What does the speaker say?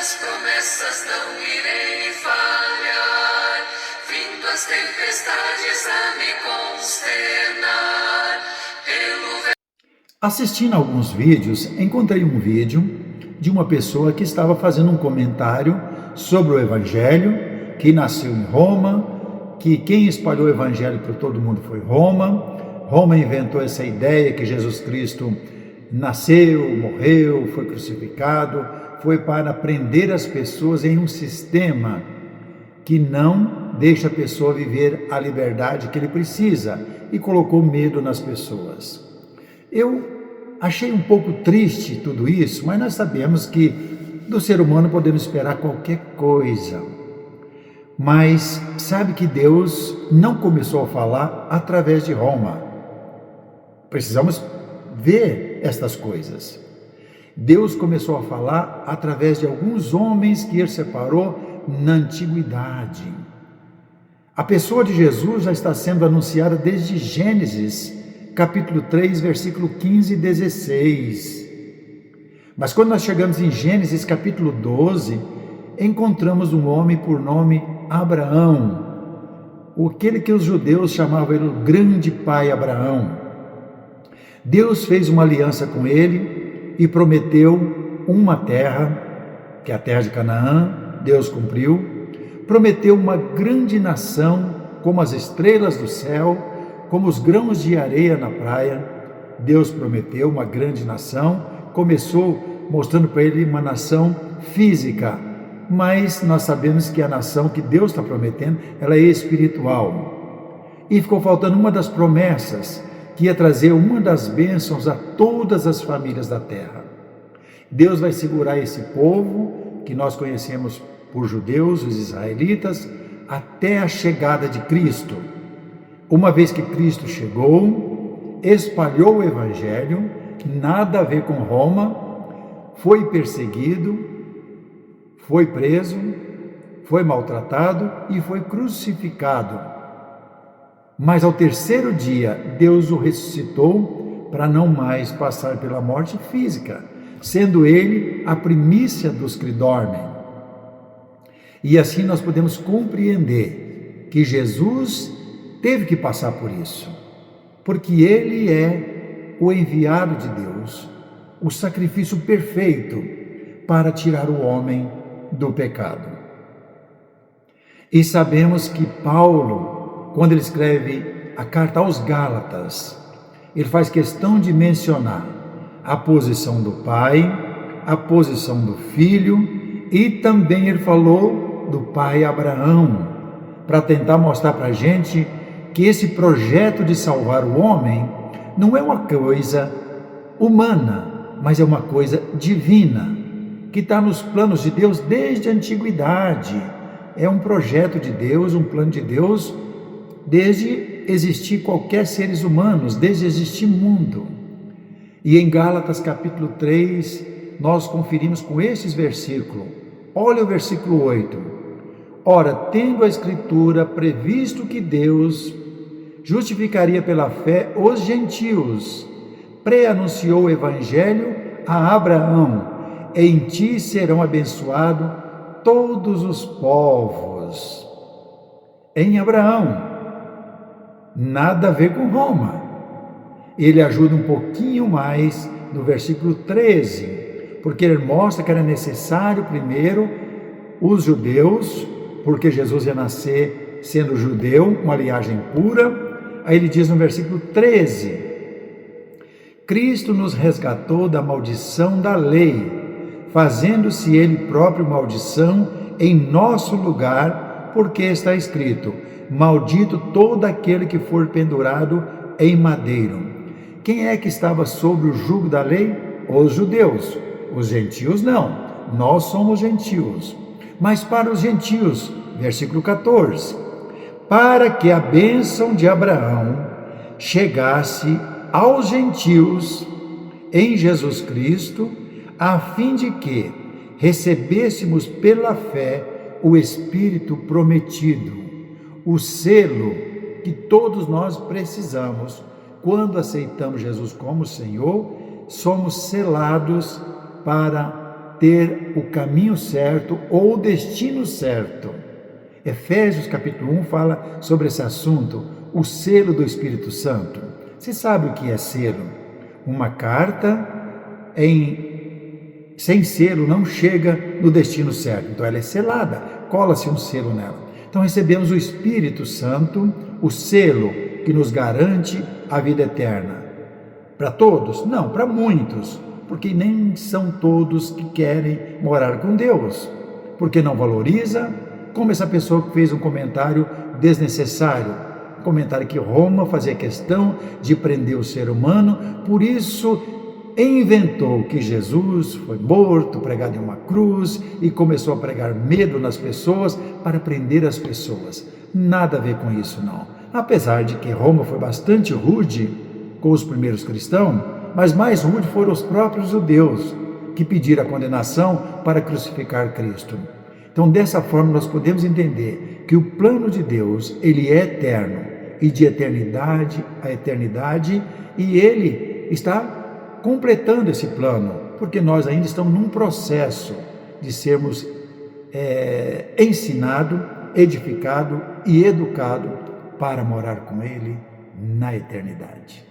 minhas promessas não irei falhar, vindo as tempestades a me consternar. Assistindo a alguns vídeos, encontrei um vídeo de uma pessoa que estava fazendo um comentário sobre o Evangelho, que nasceu em Roma, que quem espalhou o Evangelho para todo mundo foi Roma. Roma inventou essa ideia que Jesus Cristo nasceu, morreu, foi crucificado, foi para prender as pessoas em um sistema que não deixa a pessoa viver a liberdade que ele precisa e colocou medo nas pessoas. Eu achei um pouco triste tudo isso, mas nós sabemos que do ser humano podemos esperar qualquer coisa. Mas sabe que Deus não começou a falar através de Roma. Precisamos ver estas coisas. Deus começou a falar através de alguns homens que ele separou na antiguidade. A pessoa de Jesus já está sendo anunciada desde Gênesis, capítulo 3, versículo 15 e 16. Mas quando nós chegamos em Gênesis, capítulo 12, encontramos um homem por nome Abraão, aquele que os judeus chamavam ele o grande pai Abraão. Deus fez uma aliança com ele e prometeu uma terra, que é a terra de Canaã. Deus cumpriu. Prometeu uma grande nação, como as estrelas do céu, como os grãos de areia na praia. Deus prometeu uma grande nação. Começou mostrando para ele uma nação física, mas nós sabemos que a nação que Deus está prometendo, ela é espiritual. E ficou faltando uma das promessas, que ia trazer uma das bênçãos a todas as famílias da terra. Deus vai segurar esse povo, que nós conhecemos por judeus, os israelitas, até a chegada de Cristo. Uma vez que Cristo chegou, espalhou o Evangelho, nada a ver com Roma, foi perseguido, foi preso, foi maltratado e foi crucificado. Mas ao terceiro dia, Deus o ressuscitou para não mais passar pela morte física, sendo ele a primícia dos que dormem. E assim nós podemos compreender que Jesus teve que passar por isso, porque ele é o enviado de Deus, o sacrifício perfeito para tirar o homem do pecado. E sabemos que Paulo, quando ele escreve a carta aos Gálatas, ele faz questão de mencionar a posição do Pai, a posição do Filho, e também ele falou do pai Abraão, para tentar mostrar para a gente que esse projeto de salvar o homem não é uma coisa humana, mas é uma coisa divina, que está nos planos de Deus desde a antiguidade. É um projeto de Deus, um plano de Deus, desde existir qualquer seres humanos, desde existir mundo. E em Gálatas capítulo 3, nós conferimos com esses versículos. Olha o versículo 8. Ora, tendo a Escritura previsto que Deus justificaria pela fé os gentios, pré-anunciou o Evangelho a Abraão: em ti serão abençoados todos os povos. Em Abraão, nada a ver com Roma. Ele ajuda um pouquinho mais no versículo 13, porque ele mostra que era necessário primeiro os judeus, porque Jesus ia nascer sendo judeu, uma linhagem pura. Aí ele diz no versículo 13: Cristo nos resgatou da maldição da lei, fazendo-se ele próprio maldição em nosso lugar, porque está escrito: maldito todo aquele que for pendurado em madeiro. Quem é que estava sob o jugo da lei? Os judeus. Os gentios não. Nós somos gentios. Mas para os gentios, versículo 14: para que a bênção de Abraão chegasse aos gentios em Jesus Cristo, a fim de que recebêssemos pela fé o Espírito prometido, o selo que todos nós precisamos. Quando aceitamos Jesus como Senhor, somos selados para ter o caminho certo ou o destino certo. Efésios capítulo 1 fala sobre esse assunto, o selo do Espírito Santo. Você sabe o que é selo? Uma carta sem selo não chega no destino certo. Então ela é selada, cola-se um selo nela. Então recebemos o Espírito Santo, o selo que nos garante a vida eterna. Para todos? Não, para muitos, porque nem são todos que querem morar com Deus, porque não valoriza, como essa pessoa que fez um comentário desnecessário, um comentário que Roma fazia questão de prender o ser humano, por isso inventou que Jesus foi morto, pregado em uma cruz, e começou a pregar medo nas pessoas para prender as pessoas. Nada a ver com isso, não. Apesar de que Roma foi bastante rude com os primeiros cristãos, mas mais rude foram os próprios judeus, que pediram a condenação para crucificar Cristo. Então, dessa forma, nós podemos entender que o plano de Deus, ele é eterno, e de eternidade a eternidade, e ele está completando esse plano, porque nós ainda estamos num processo de sermos ensinado, edificado e educado para morar com ele na eternidade.